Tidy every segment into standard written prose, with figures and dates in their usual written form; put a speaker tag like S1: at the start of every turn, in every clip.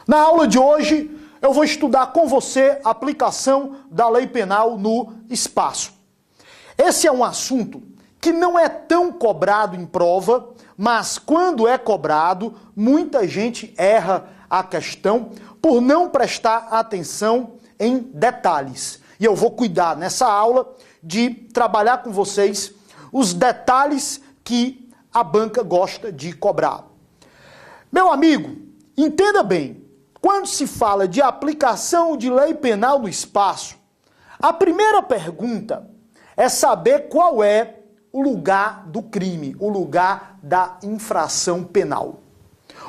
S1: Na aula de hoje, eu vou estudar com você a aplicação da lei penal no espaço. Esse é um assunto que não é tão cobrado em prova, mas quando é cobrado, muita gente erra a questão por não prestar atenção em detalhes. E eu vou cuidar nessa aula de trabalhar com vocês os detalhes que a banca gosta de cobrar. Meu amigo, entenda bem, quando se fala de aplicação de lei penal no espaço, a primeira pergunta é saber qual é o lugar do crime, o lugar da infração penal.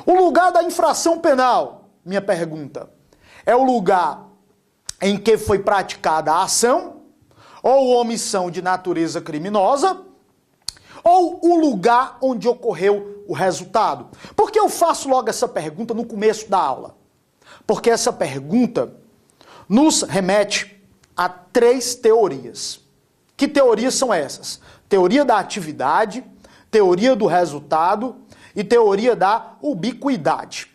S1: O lugar da infração penal, minha pergunta, é o lugar em que foi praticada a ação ou omissão de natureza criminosa, ou o lugar onde ocorreu o resultado? Por que eu faço logo essa pergunta no começo da aula? Porque essa pergunta nos remete a 3 teorias. Que teorias são essas? Teoria da atividade, teoria do resultado e teoria da ubiquidade.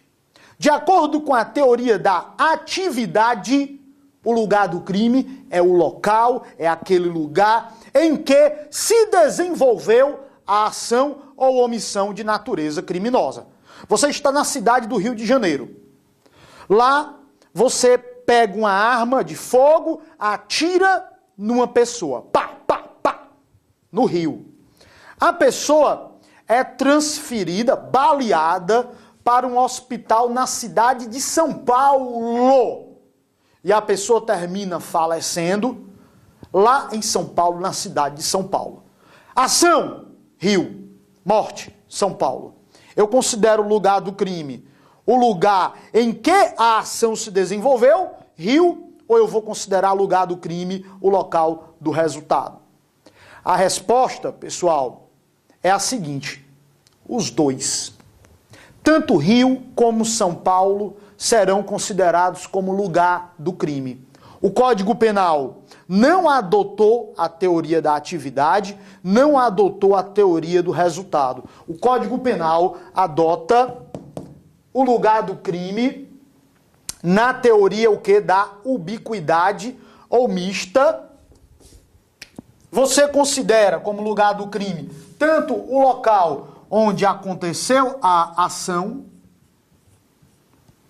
S1: De acordo com a teoria da atividade, o lugar do crime é o local, é aquele lugar em que se desenvolveu a ação ou omissão de natureza criminosa. Você está na cidade do Rio de Janeiro. Lá, você pega uma arma de fogo, atira numa pessoa. Pá, pá, pá, no rio. A pessoa é transferida, baleada, para um hospital na cidade de São Paulo. E a pessoa termina falecendo lá em São Paulo, na cidade de São Paulo. Ação, Rio. Morte, São Paulo. Eu considero o lugar do crime o lugar em que a ação se desenvolveu, Rio, ou eu vou considerar o lugar do crime o local do resultado? A resposta, pessoal, é a seguinte: os dois. Tanto Rio como São Paulo serão considerados como lugar do crime. O Código Penal não adotou a teoria da atividade, não adotou a teoria do resultado. O Código Penal adota o lugar do crime na teoria o que? Da ubiquidade ou mista. Você considera como lugar do crime tanto o local onde aconteceu a ação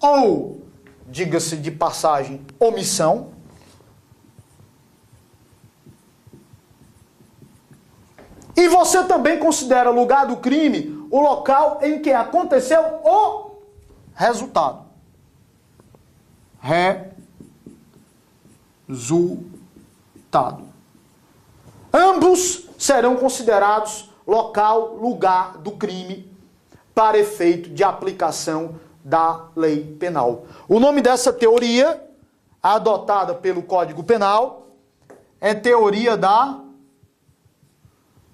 S1: ou, diga-se de passagem, omissão. E você também considera lugar do crime o local em que aconteceu o resultado. Resultado. Ambos serão considerados local, lugar do crime para efeito de aplicação da lei penal. O nome dessa teoria, adotada pelo Código Penal, é teoria da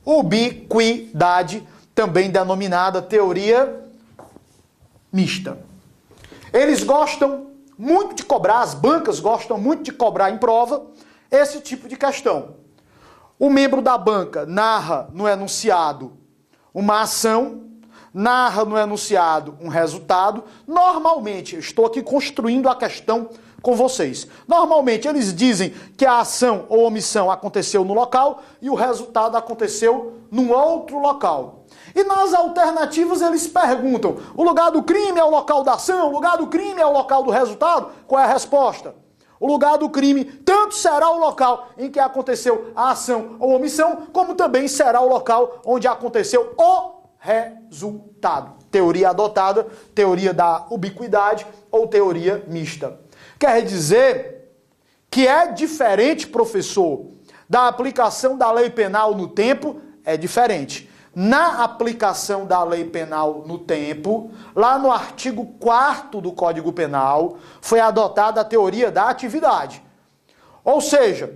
S1: ubiquidade, também denominada teoria mista. Eles gostam muito de cobrar, as bancas gostam muito de cobrar em prova esse tipo de questão. O membro da banca narra no enunciado uma ação, narra no enunciado um resultado. Normalmente, eu estou aqui construindo a questão com vocês. Normalmente, eles dizem que a ação ou omissão aconteceu no local e o resultado aconteceu num outro local. E nas alternativas eles perguntam: o lugar do crime é o local da ação? O lugar do crime é o local do resultado? Qual é a resposta? O lugar do crime tanto será o local em que aconteceu a ação ou omissão, como também será o local onde aconteceu o resultado. Teoria adotada, teoria da ubiquidade ou teoria mista. Quer dizer que é diferente, professor, da aplicação da lei penal no tempo? É diferente. Na aplicação da lei penal no tempo, lá no artigo 4º do Código Penal, foi adotada a teoria da atividade. Ou seja,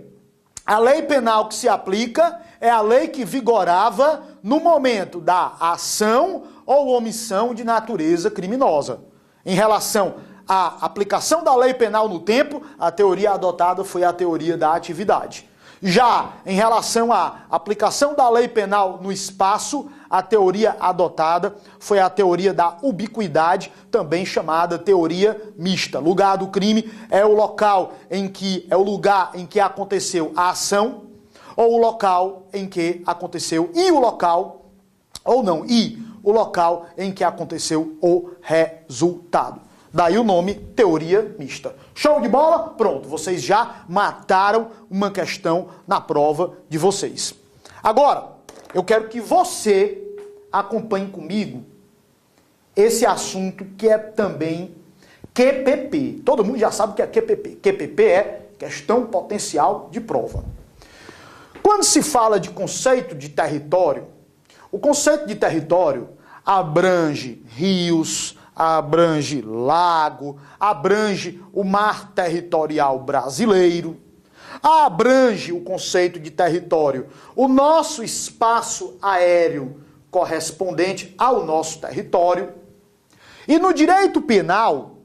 S1: a lei penal que se aplica é a lei que vigorava no momento da ação ou omissão de natureza criminosa. Em relação à aplicação da lei penal no tempo, a teoria adotada foi a teoria da atividade. Já em relação à aplicação da lei penal no espaço, a teoria adotada foi a teoria da ubiquidade, também chamada teoria mista. Lugar do crime é o lugar em que aconteceu a ação, ou o local em que aconteceu o local em que aconteceu o resultado. Daí o nome teoria mista. Show de bola? Pronto, vocês já mataram uma questão na prova de vocês. Agora, eu quero que você acompanhe comigo esse assunto que é também QPP. Todo mundo já sabe o que é QPP. QPP é questão potencial de prova. Quando se fala de conceito de território, o conceito de território abrange rios, abrange lago, abrange o mar territorial brasileiro, abrange o conceito de território, o nosso espaço aéreo correspondente ao nosso território. E no direito penal,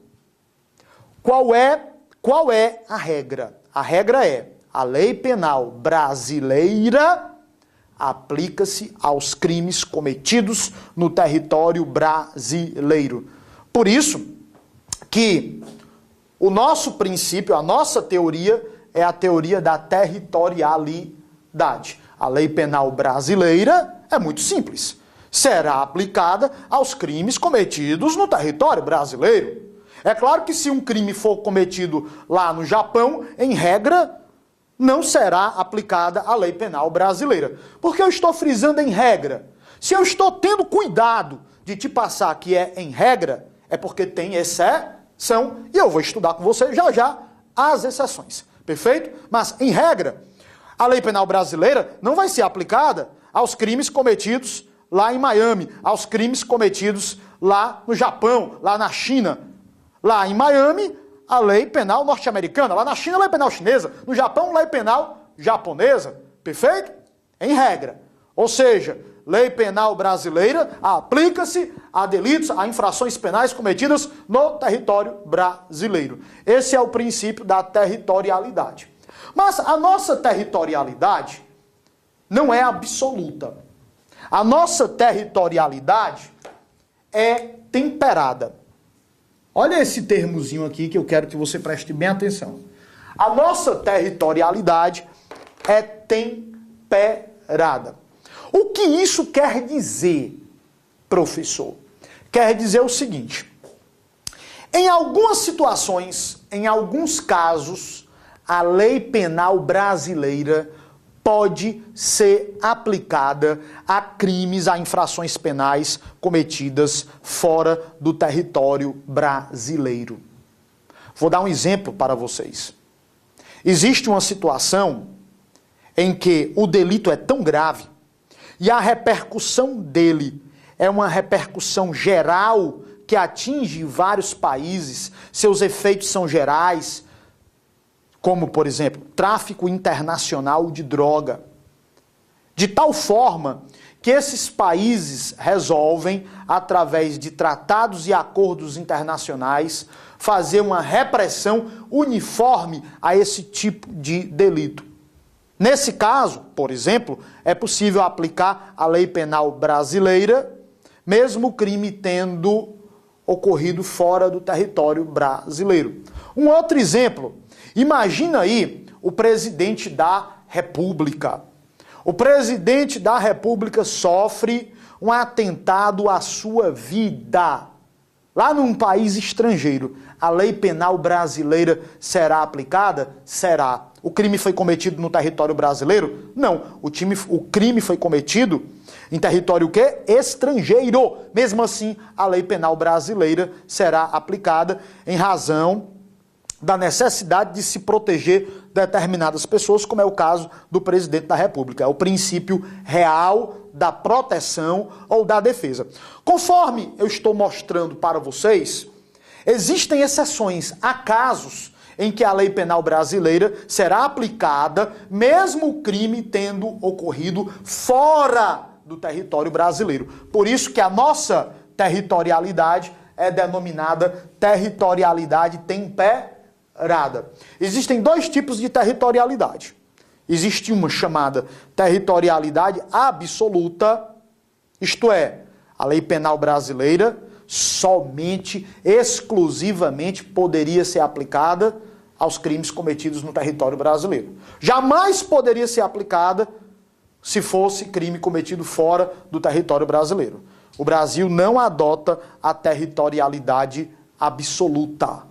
S1: qual é a regra? A regra é: a lei penal brasileira aplica-se aos crimes cometidos no território brasileiro. Por isso que o nosso princípio, a nossa teoria é a teoria da territorialidade. A lei penal brasileira é muito simples. Será aplicada aos crimes cometidos no território brasileiro. É claro que se um crime for cometido lá no Japão, em regra, não será aplicada a lei penal brasileira. Porque eu estou frisando em regra. Se eu estou tendo cuidado de te passar que é em regra, é porque tem exceção, e eu vou estudar com você já as exceções. Perfeito? Mas, em regra, a lei penal brasileira não vai ser aplicada aos crimes cometidos lá em Miami, aos crimes cometidos lá no Japão, lá na China. Lá em Miami, a lei penal norte-americana, lá na China, a lei penal chinesa, no Japão, lei penal japonesa. Perfeito? Em regra. Ou seja, lei penal brasileira aplica-se a delitos, a infrações penais cometidas no território brasileiro. Esse é o princípio da territorialidade. Mas a nossa territorialidade não é absoluta. A nossa territorialidade é temperada. Olha esse termozinho aqui que eu quero que você preste bem atenção. A nossa territorialidade é temperada. O que isso quer dizer, professor? Quer dizer o seguinte: em algumas situações, em alguns casos, a lei penal brasileira pode ser aplicada a crimes, a infrações penais cometidas fora do território brasileiro. Vou dar um exemplo para vocês. Existe uma situação em que o delito é tão grave e a repercussão dele é uma repercussão geral que atinge vários países, seus efeitos são gerais, como, por exemplo, tráfico internacional de droga. De tal forma que esses países resolvem, através de tratados e acordos internacionais, fazer uma repressão uniforme a esse tipo de delito. Nesse caso, por exemplo, é possível aplicar a lei penal brasileira, mesmo o crime tendo ocorrido fora do território brasileiro. Um outro exemplo: imagina aí o presidente da República. O presidente da República sofre um atentado à sua vida lá num país estrangeiro. A lei penal brasileira será aplicada? Será. O crime foi cometido no território brasileiro? Não. O crime foi cometido em território o quê? Estrangeiro. Mesmo assim, a lei penal brasileira será aplicada em razão da necessidade de se proteger determinadas pessoas, como é o caso do presidente da República. É o princípio real da proteção ou da defesa. Conforme eu estou mostrando para vocês, existem exceções. Há casos em que a lei penal brasileira será aplicada, mesmo o crime tendo ocorrido fora do território brasileiro. Por isso que a nossa territorialidade é denominada territorialidade temperada. Existem dois tipos de territorialidade. existe uma chamada territorialidade absoluta, isto é, a lei penal brasileira somente, exclusivamente poderia ser aplicada aos crimes cometidos no território brasileiro. Jamais poderia ser aplicada se fosse crime cometido fora do território brasileiro. O Brasil não adota a territorialidade absoluta.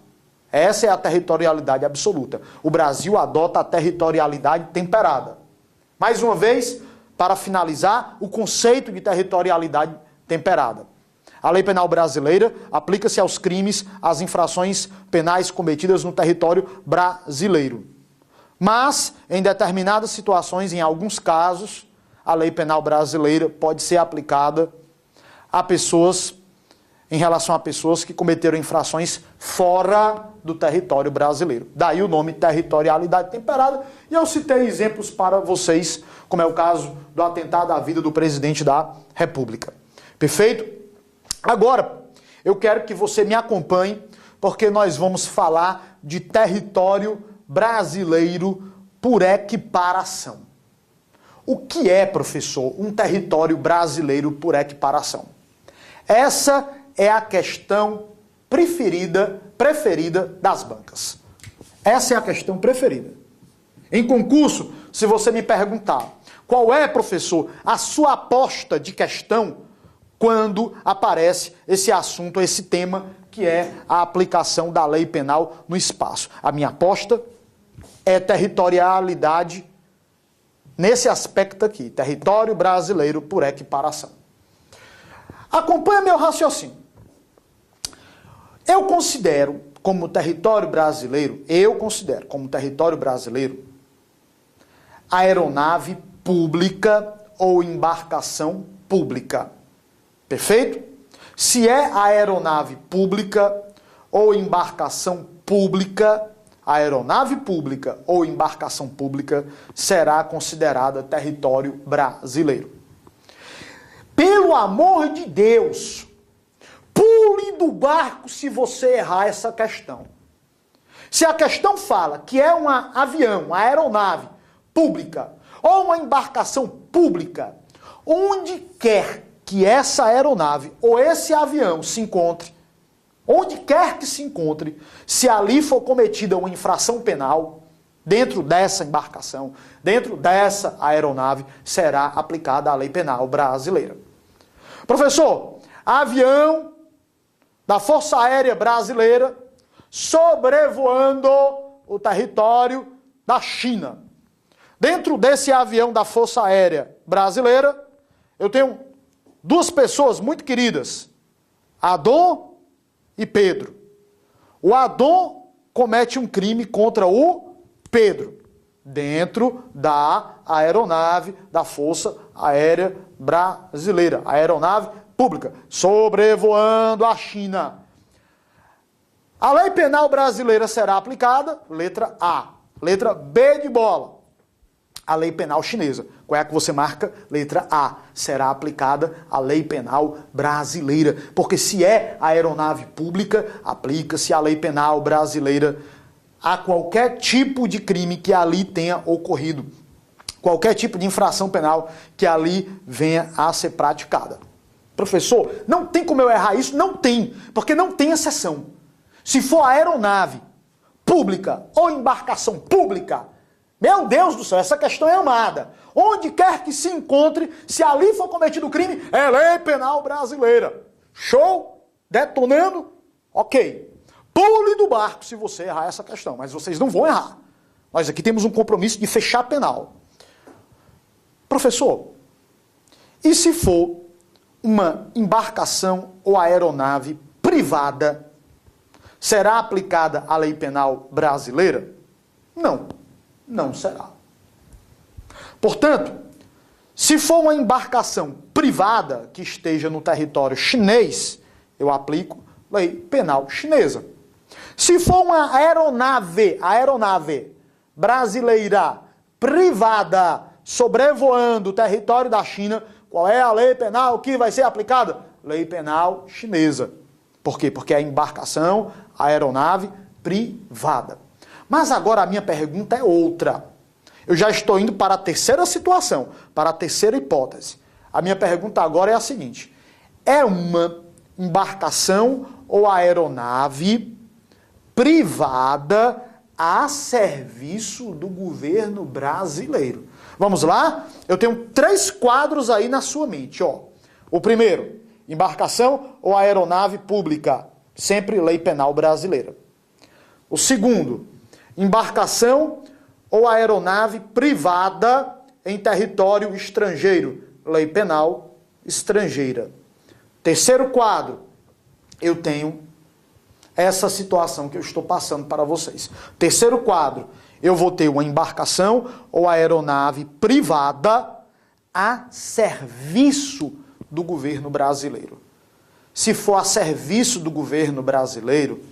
S1: Essa é a territorialidade absoluta. O Brasil adota a territorialidade temperada. Mais uma vez, para finalizar, o conceito de territorialidade temperada. A lei penal brasileira aplica-se aos crimes, às infrações penais cometidas no território brasileiro. Mas, em determinadas situações, em alguns casos, a lei penal brasileira pode ser aplicada a pessoas, em relação a pessoas que cometeram infrações fora do território brasileiro. Daí o nome territorialidade temperada. E eu citei exemplos para vocês, como é o caso do atentado à vida do presidente da República. Perfeito? Agora, eu quero que você me acompanhe, porque nós vamos falar de território brasileiro por equiparação. O que é, professor, um território brasileiro por equiparação? Essa é a questão preferida das bancas. Essa é a questão preferida. Em concurso, se você me perguntar qual é, professor, a sua aposta de questão quando aparece esse assunto, esse tema, que é a aplicação da lei penal no espaço. A minha aposta é territorialidade nesse aspecto aqui, território brasileiro por equiparação. Acompanha meu raciocínio. Eu considero como território brasileiro a aeronave pública ou embarcação pública. Perfeito? Se é a aeronave pública ou embarcação pública, a aeronave pública ou embarcação pública será considerada território brasileiro. Pelo amor de Deus, pule do barco se você errar essa questão. Se a questão fala que é um avião, uma aeronave pública ou uma embarcação pública, onde quer que essa aeronave ou esse avião se encontre, onde quer que se encontre, se ali for cometida uma infração penal, dentro dessa embarcação, dentro dessa aeronave, será aplicada a lei penal brasileira. Professor, avião da Força Aérea Brasileira sobrevoando o território da China. Dentro desse avião da Força Aérea Brasileira, eu tenho duas pessoas muito queridas, Adon e Pedro. O Adon comete um crime contra o Pedro, dentro da aeronave da Força Aérea Brasileira, aeronave pública, sobrevoando a China. A lei penal brasileira será aplicada, letra A. Letra B de bola, a lei penal chinesa. Qual é a que você marca? Letra A. Será aplicada a lei penal brasileira. Porque se é aeronave pública, aplica-se a lei penal brasileira a qualquer tipo de crime que ali tenha ocorrido. Qualquer tipo de infração penal que ali venha a ser praticada. Professor, não tem como eu errar isso? Não tem, porque não tem exceção. Se for aeronave pública ou embarcação pública, meu Deus do céu, essa questão é amada. Onde quer que se encontre, se ali for cometido o crime, é lei penal brasileira. Show? Detonando? Ok. Pule do barco se você errar essa questão, mas vocês não vão errar. Nós aqui temos um compromisso de fechar penal. Professor, e se for uma embarcação ou aeronave privada, será aplicada a lei penal brasileira? Não, não será. Portanto, se for uma embarcação privada que esteja no território chinês, eu aplico lei penal chinesa. Se for uma aeronave brasileira privada sobrevoando o território da China, qual é a lei penal que vai ser aplicada? Lei penal chinesa. Por quê? Porque é embarcação, aeronave privada. Mas agora a minha pergunta é outra. Eu já estou indo para a terceira situação, para a terceira hipótese. A minha pergunta agora é a seguinte: é uma embarcação ou aeronave privada a serviço do governo brasileiro? Vamos lá? Eu tenho 3 quadros aí na sua mente, ó. O primeiro, embarcação ou aeronave pública, sempre lei penal brasileira. O segundo, embarcação ou aeronave privada em território estrangeiro, lei penal estrangeira. Terceiro quadro, eu tenho essa situação que eu estou passando para vocês. Terceiro quadro, eu vou ter uma embarcação ou aeronave privada a serviço do governo brasileiro. Se for a serviço do governo brasileiro,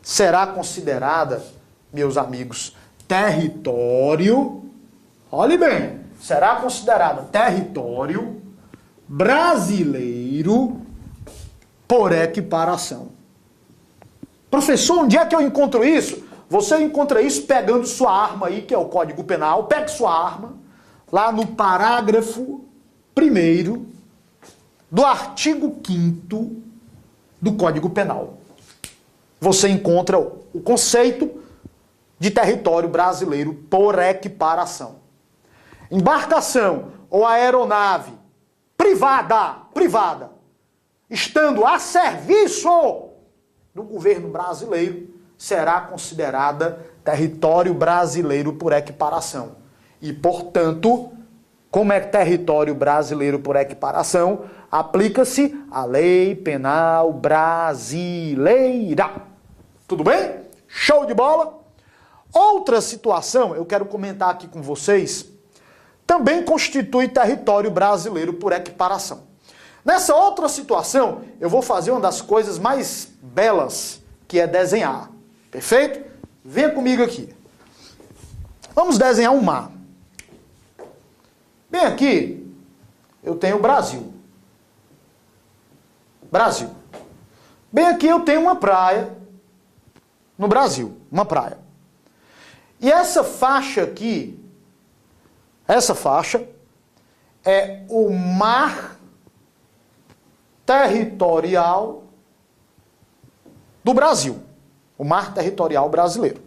S1: será considerada, meus amigos, território, olhe bem, será considerada território brasileiro por equiparação. Professor, onde é que eu encontro isso? Você encontra isso pegando sua arma aí, que é o Código Penal. Pegue sua arma, lá no parágrafo 1º do artigo 5º do Código Penal. Você encontra o conceito de território brasileiro por equiparação. Embarcação ou aeronave privada, estando a serviço do governo brasileiro, será considerada território brasileiro por equiparação. E, portanto, como é território brasileiro por equiparação, aplica-se a lei penal brasileira. Tudo bem? Show de bola? Outra situação, eu quero comentar aqui com vocês, também constitui território brasileiro por equiparação. Nessa outra situação, eu vou fazer uma das coisas mais belas, que é desenhar. Perfeito? Venha comigo aqui. Vamos desenhar um mar. Bem aqui, eu tenho o Brasil. Brasil. Bem aqui eu tenho uma praia no Brasil. Uma praia. E essa faixa aqui, essa faixa é o mar territorial do Brasil. O mar territorial brasileiro.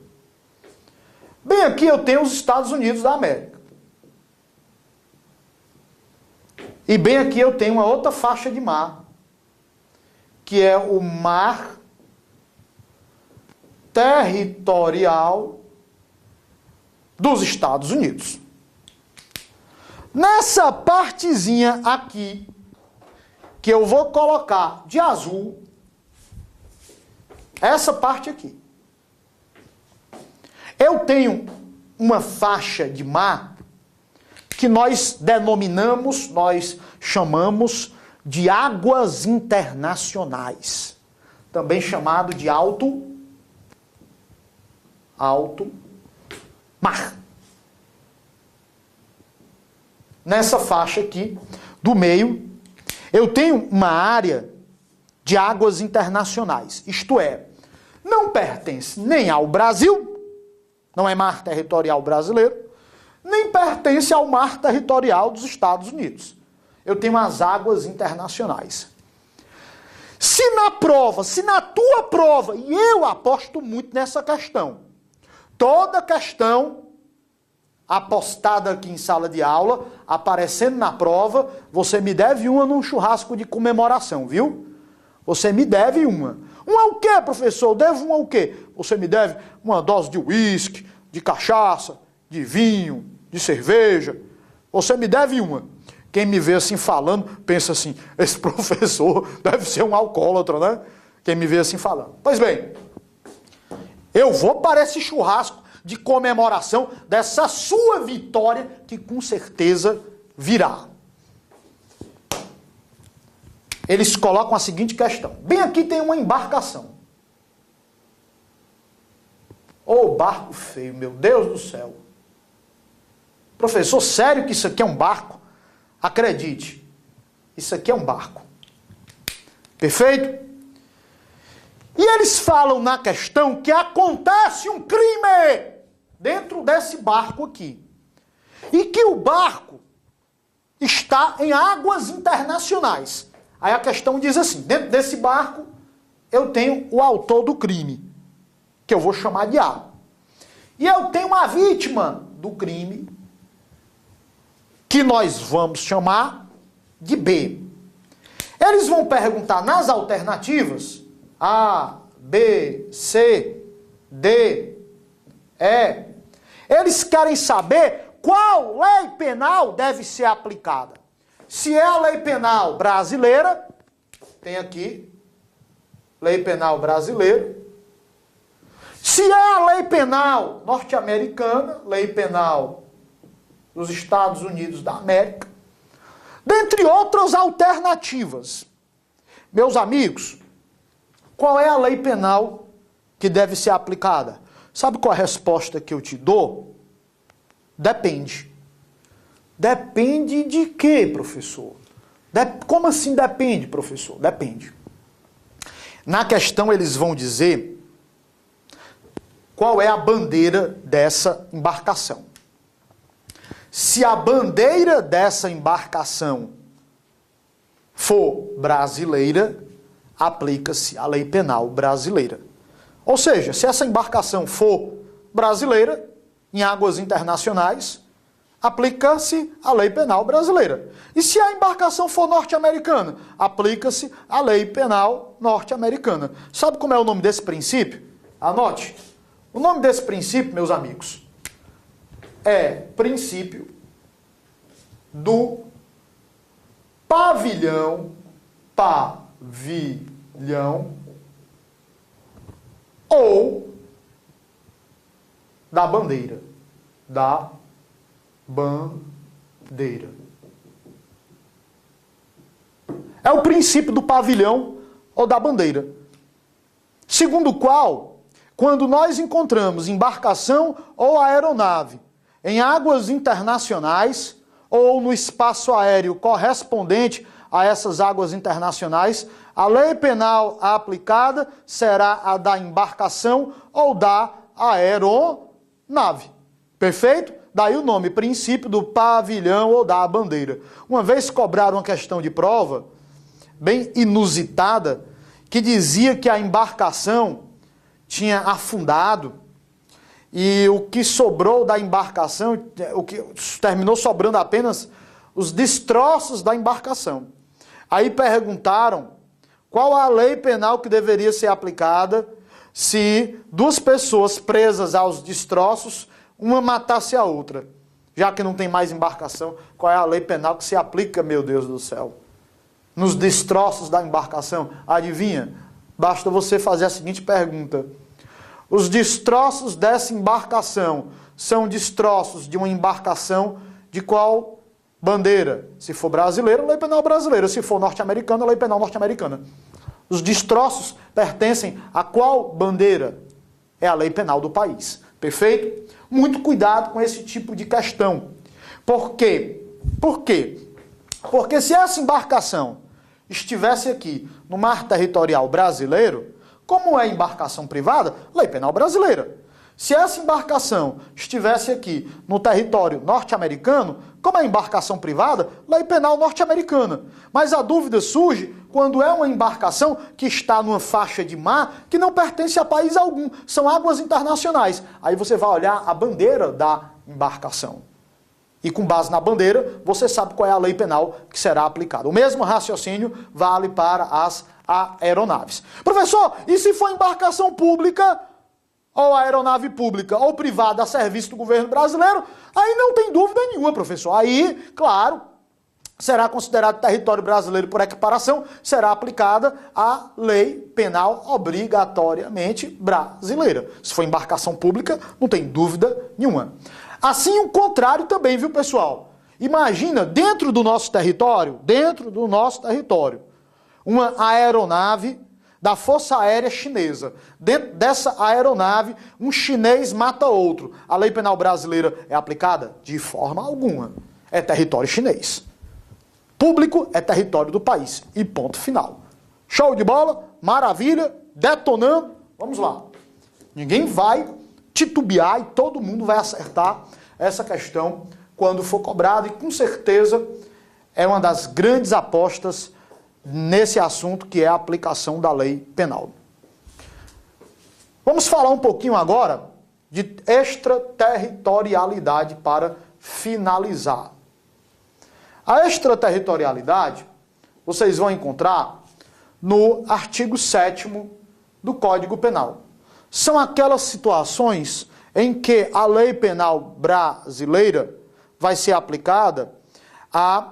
S1: Bem aqui eu tenho os Estados Unidos da América. E bem aqui eu tenho uma outra faixa de mar, que é o mar territorial dos Estados Unidos. Nessa partezinha aqui, que eu vou colocar de azul, essa parte aqui, eu tenho uma faixa de mar que nós denominamos, nós chamamos de águas internacionais, também chamado de alto mar. Nessa faixa aqui, do meio, eu tenho uma área de águas internacionais, isto é, não pertence nem ao Brasil, não é mar territorial brasileiro, nem pertence ao mar territorial dos Estados Unidos. Eu tenho as águas internacionais. Se na tua prova, e eu aposto muito nessa questão, toda questão apostada aqui em sala de aula, aparecendo na prova, você me deve uma num churrasco de comemoração, viu? Você me deve uma. Uma o quê, professor? Eu devo uma o quê? Você me deve uma dose de uísque, de cachaça, de vinho, de cerveja. Você me deve uma. Quem me vê assim falando, pensa assim, esse professor deve ser um alcoólatra, né? Quem me vê assim falando. Pois bem, eu vou para esse churrasco de comemoração dessa sua vitória, que com certeza virá. Eles colocam a seguinte questão. Bem aqui tem uma embarcação. Ô, barco feio, meu Deus do céu. Professor, sério que isso aqui é um barco? Acredite, isso aqui é um barco. Perfeito? E eles falam na questão que acontece um crime dentro desse barco aqui. e que o barco está em águas internacionais. Aí a questão diz assim, dentro desse barco eu tenho o autor do crime, que eu vou chamar de A. E eu tenho uma vítima do crime, que nós vamos chamar de B. Eles vão perguntar nas alternativas A, B, C, D, E. Eles querem saber qual lei penal deve ser aplicada. Se é a lei penal brasileira, tem aqui, lei penal brasileira. Se é a lei penal norte-americana, lei penal dos Estados Unidos da América, dentre outras alternativas. Meus amigos, qual é a lei penal que deve ser aplicada? Sabe qual é a resposta que eu te dou? Depende. Depende de quê, professor? Como assim depende, professor? Depende. Na questão eles vão dizer qual é a bandeira dessa embarcação. Se a bandeira dessa embarcação for brasileira, aplica-se a lei penal brasileira. Ou seja, se essa embarcação for brasileira, em águas internacionais, aplica-se a lei penal brasileira. E se a embarcação for norte-americana, aplica-se a lei penal norte-americana. Sabe como é o nome desse princípio? Anote. O nome desse princípio, meus amigos, é princípio do pavilhão ou da bandeira. Da bandeira. É o princípio do pavilhão ou da bandeira. Segundo o qual, quando nós encontramos embarcação ou aeronave em águas internacionais ou no espaço aéreo correspondente a essas águas internacionais, a lei penal aplicada será a da embarcação ou da aeronave. Perfeito? Daí o nome, princípio do pavilhão ou da bandeira. Uma vez cobraram uma questão de prova, bem inusitada, que dizia que a embarcação tinha afundado e o que sobrou da embarcação, o que terminou sobrando apenas os destroços da embarcação. Aí perguntaram qual a lei penal que deveria ser aplicada se duas pessoas presas aos destroços, uma matasse a outra. Já que não tem mais embarcação, qual é a lei penal que se aplica, meu Deus do céu? Nos destroços da embarcação, adivinha? Basta você fazer a seguinte pergunta. Os destroços dessa embarcação são destroços de uma embarcação de qual bandeira? Se for brasileira, lei penal brasileira. Se for norte-americana, lei penal norte-americana. Os destroços pertencem a qual bandeira? É a lei penal do país. Perfeito? Muito cuidado com esse tipo de questão. Por quê? Por quê? Porque se essa embarcação estivesse aqui no mar territorial brasileiro, como é embarcação privada, lei penal brasileira. Se essa embarcação estivesse aqui no território norte-americano, como é embarcação privada, lei penal norte-americana. Mas a dúvida surge quando é uma embarcação que está numa faixa de mar que não pertence a país algum, são águas internacionais. Aí você vai olhar a bandeira da embarcação. E com base na bandeira, você sabe qual é a lei penal que será aplicada. O mesmo raciocínio vale para as aeronaves. Professor, e se for embarcação pública, ou aeronave pública, ou privada a serviço do governo brasileiro, aí não tem dúvida nenhuma, professor. Aí, claro, será considerado território brasileiro por equiparação, será aplicada a lei penal obrigatoriamente brasileira. Se for embarcação pública, não tem dúvida nenhuma. Assim, o contrário também, viu, pessoal? Imagina, dentro do nosso território, uma aeronave da Força Aérea Chinesa. Dentro dessa aeronave, um chinês mata outro. A lei penal brasileira é aplicada? De forma alguma. É território chinês. Público é território do país. E ponto final. Show de bola? Maravilha? Detonando? Vamos lá. Ninguém vai titubear e todo mundo vai acertar essa questão quando for cobrado, e com certeza é uma das grandes apostas nesse assunto, que é a aplicação da lei penal. Vamos falar um pouquinho agora de extraterritorialidade para finalizar. A extraterritorialidade vocês vão encontrar no artigo 7º do Código Penal. São aquelas situações em que a lei penal brasileira vai ser aplicada a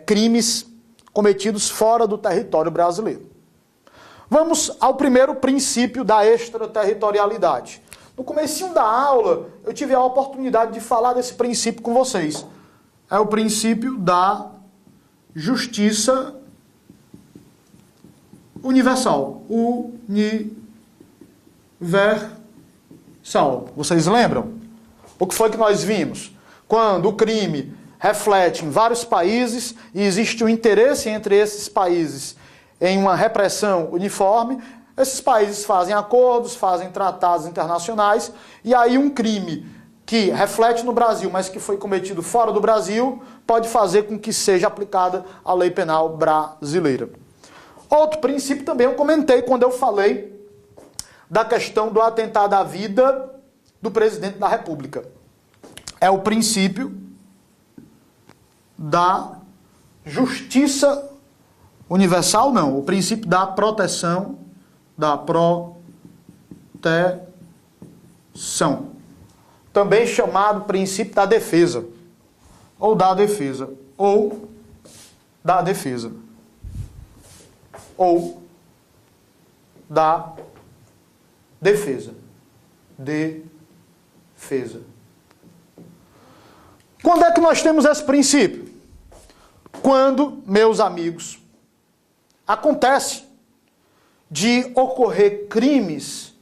S1: crimes cometidos fora do território brasileiro. Vamos ao primeiro princípio da extraterritorialidade. No comecinho da aula, eu tive a oportunidade de falar desse princípio com vocês. É o princípio da justiça universal. Universal. Vocês lembram? O que foi que nós vimos? Quando o crime reflete em vários países e existe um interesse entre esses países em uma repressão uniforme, esses países fazem acordos, fazem tratados internacionais, e aí um crime que reflete no Brasil, mas que foi cometido fora do Brasil, pode fazer com que seja aplicada a lei penal brasileira. Outro princípio também eu comentei quando eu falei da questão do atentado à vida do presidente da República. É o princípio da justiça universal, não, o princípio da proteção, também chamado princípio da defesa, ou da defesa, ou da defesa, ou da defesa, defesa. Quando é que nós temos esse princípio? Quando, meus amigos, acontece de ocorrer crimes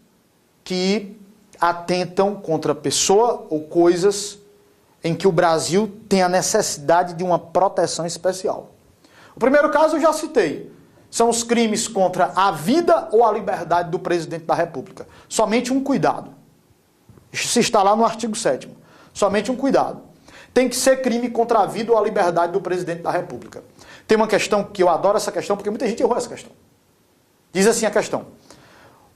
S1: que atentam contra a pessoa ou coisas em que o Brasil tem a necessidade de uma proteção especial. O primeiro caso eu já citei. São os crimes contra a vida ou a liberdade do presidente da República. Somente um cuidado. Isso está lá no artigo 7º. Somente um cuidado. Tem que ser crime contra a vida ou a liberdade do presidente da República. Tem uma questão que eu adoro essa questão, porque muita gente errou essa questão. Diz assim a questão.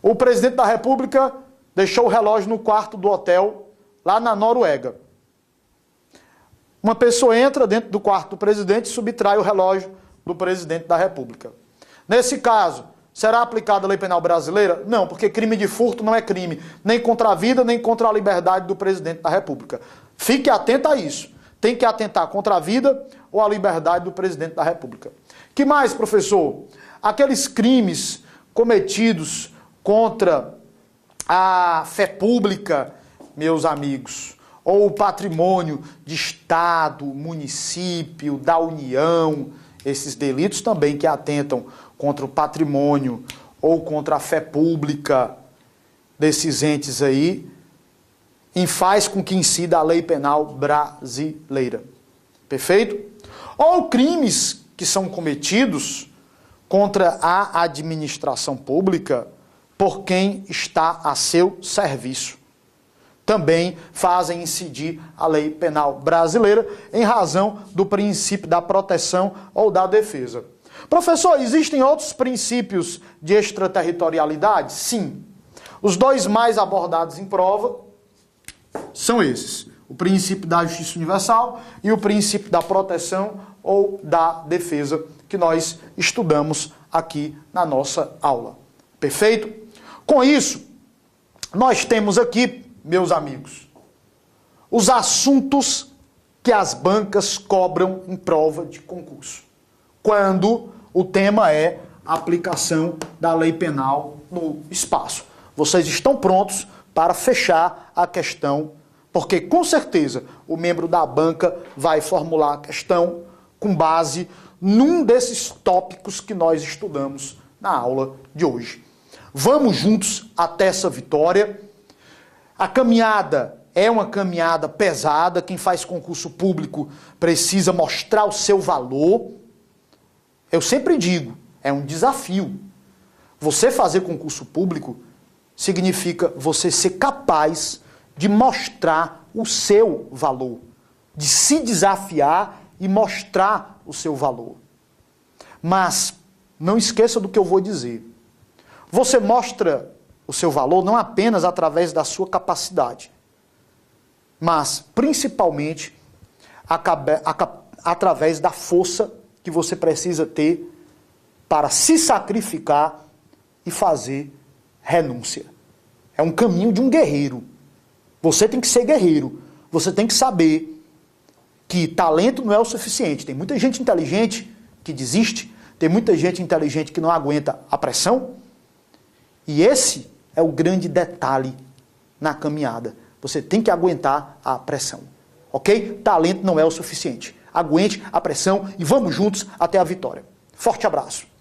S1: O presidente da República deixou o relógio no quarto do hotel, lá na Noruega. Uma pessoa entra dentro do quarto do presidente e subtrai o relógio do presidente da República. Nesse caso, será aplicada a lei penal brasileira? Não, porque crime de furto não é crime, nem contra a vida, nem contra a liberdade do presidente da República. Fique atento a isso. Tem que atentar contra a vida ou a liberdade do presidente da República. Que mais, professor? Aqueles crimes cometidos contra a fé pública, meus amigos, ou o patrimônio de Estado, município, da União, esses delitos também que atentam contra o patrimônio ou contra a fé pública desses entes aí, faz com que incida a lei penal brasileira. Perfeito? Ou crimes que são cometidos contra a administração pública por quem está a seu serviço. Também fazem incidir a lei penal brasileira em razão do princípio da proteção ou da defesa. Professor, existem outros princípios de extraterritorialidade? Sim. Os dois mais abordados em prova são esses. O princípio da justiça universal e o princípio da proteção ou da defesa que nós estudamos aqui na nossa aula. Perfeito? Com isso, nós temos aqui, meus amigos, os assuntos que as bancas cobram em prova de concurso. Quando o tema é a aplicação da lei penal no espaço. Vocês estão prontos para fechar a questão, porque com certeza o membro da banca vai formular a questão com base num desses tópicos que nós estudamos na aula de hoje. Vamos juntos até essa vitória. A caminhada é uma caminhada pesada. Quem faz concurso público precisa mostrar o seu valor. Eu sempre digo, é um desafio. Você fazer concurso público significa você ser capaz de mostrar o seu valor, de se desafiar e mostrar o seu valor. Mas não esqueça do que eu vou dizer. Você mostra o seu valor não apenas através da sua capacidade, mas principalmente através da força que você precisa ter para se sacrificar e fazer renúncia. É um caminho de um guerreiro. Você tem que ser guerreiro. Você tem que saber que talento não é o suficiente. Tem muita gente inteligente que desiste, tem muita gente inteligente que não aguenta a pressão. E esse é o grande detalhe na caminhada. Você tem que aguentar a pressão. Ok? Talento não é o suficiente. Aguente a pressão e vamos juntos até a vitória. Forte abraço.